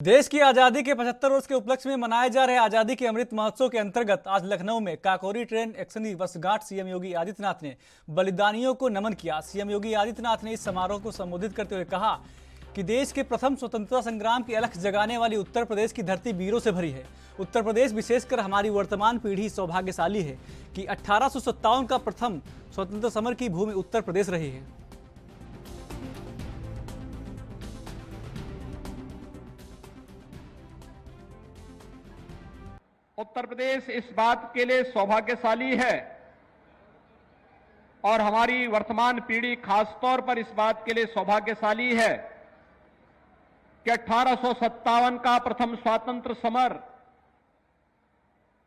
देश की आजादी के 75 वर्ष के उपलक्ष्य में मनाए जा रहे आजादी के अमृत महोत्सव के अंतर्गत आज लखनऊ में काकोरी ट्रेन एक्शन वर्षगांठ सीएम योगी आदित्यनाथ ने बलिदानियों को नमन किया। सीएम योगी आदित्यनाथ ने इस समारोह को संबोधित करते हुए कहा कि देश के प्रथम स्वतंत्रता संग्राम की अलख जगाने वाली उत्तर प्रदेश की धरती वीरों से भरी है। उत्तर प्रदेश, विशेषकर हमारी वर्तमान पीढ़ी सौभाग्यशाली है कि 1857 का प्रथम स्वतंत्रता समर की भूमि उत्तर प्रदेश रही है। उत्तर प्रदेश इस बात के लिए सौभाग्यशाली है और हमारी वर्तमान पीढ़ी खासतौर पर इस बात के लिए सौभाग्यशाली है कि 1857 का प्रथम स्वातंत्र्य समर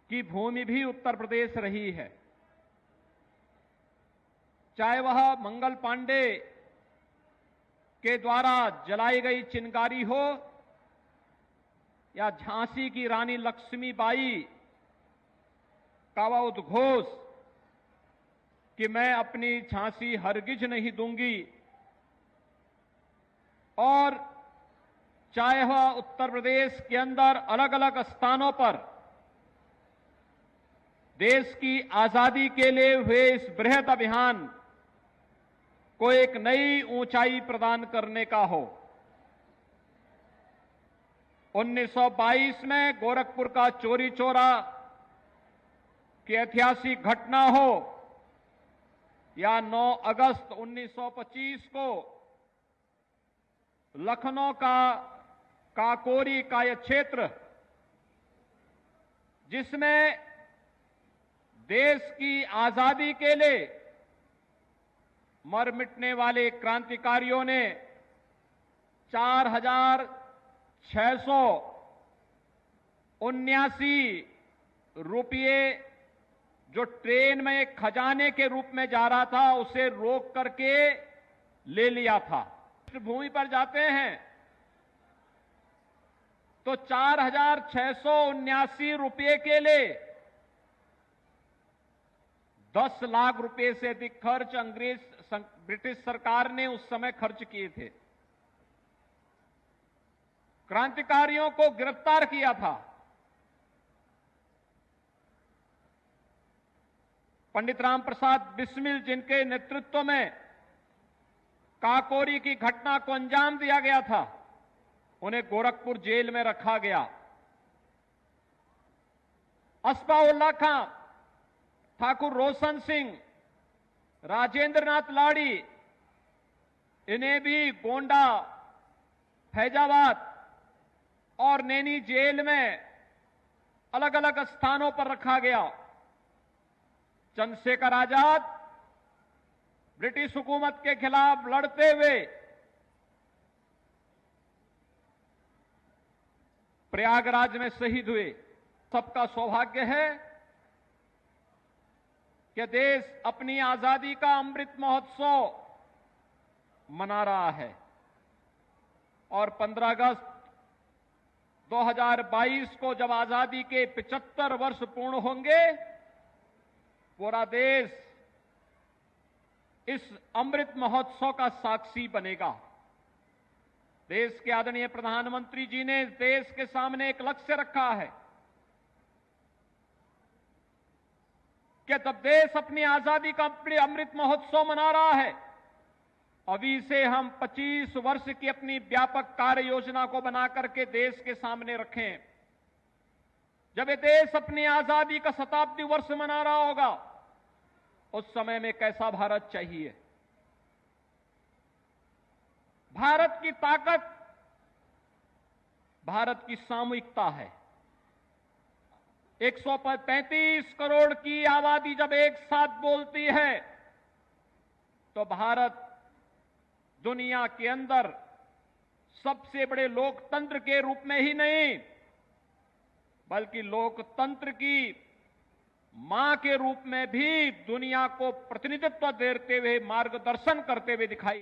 की भूमि भी उत्तर प्रदेश रही है। चाहे वह मंगल पांडे के द्वारा जलाई गई चिंगारी हो या झांसी की रानी लक्ष्मीबाई का वह उद्घोष कि मैं अपनी झांसी हरगिज नहीं दूंगी, और चाहे वह उत्तर प्रदेश के अंदर अलग अलग स्थानों पर देश की आजादी के लिए हुए इस बृहद अभियान को एक नई ऊंचाई प्रदान करने का हो। 1922 में गोरखपुर का चोरी चोरा की ऐतिहासिक घटना हो या 9 अगस्त 1925 को लखनऊ का काकोरी का यह क्षेत्र, जिसमें देश की आजादी के लिए मर मिटने वाले क्रांतिकारियों ने 4,679 रुपये जो ट्रेन में एक खजाने के रूप में जा रहा था उसे रोक करके ले लिया था। भूमि पर जाते हैं तो 4,679 रुपये के लिए 10 लाख रुपए से अधिक खर्च ब्रिटिश सरकार ने उस समय खर्च किए थे। क्रांतिकारियों को गिरफ्तार किया था। पंडित राम प्रसाद बिस्मिल, जिनके नेतृत्व में काकोरी की घटना को अंजाम दिया गया था, उन्हें गोरखपुर जेल में रखा गया। अस्फाउल्लाह खां, ठाकुर रोशन सिंह, राजेंद्र नाथ लाड़ी, इन्हें भी गोंडा, फैजाबाद और नैनी जेल में अलग अलग स्थानों पर रखा गया। चंद्रशेखर आजाद ब्रिटिश हुकूमत के खिलाफ लड़ते हुए प्रयागराज में शहीद हुए। सबका सौभाग्य है कि देश अपनी आजादी का अमृत महोत्सव मना रहा है और 15 अगस्त 2022 को जब आजादी के 75 वर्ष पूर्ण होंगे, पूरा देश इस अमृत महोत्सव का साक्षी बनेगा। देश के आदरणीय प्रधानमंत्री जी ने देश के सामने एक लक्ष्य रखा है कि जब देश अपनी आजादी का अमृत महोत्सव मना रहा है, अभी से हम 25 वर्ष की अपनी व्यापक कार्य योजना को बना करके देश के सामने रखें। जब ये देश अपनी आजादी का शताब्दी वर्ष मना रहा होगा, उस समय में कैसा भारत चाहिए। भारत की ताकत भारत की सामूहिकता है। 135 करोड़ की आबादी जब एक साथ बोलती है तो भारत दुनिया के अंदर सबसे बड़े लोकतंत्र के रूप में ही नहीं, बल्कि लोकतंत्र की मां के रूप में भी दुनिया को प्रतिनिधित्व देते हुए, मार्गदर्शन करते हुए दिखाई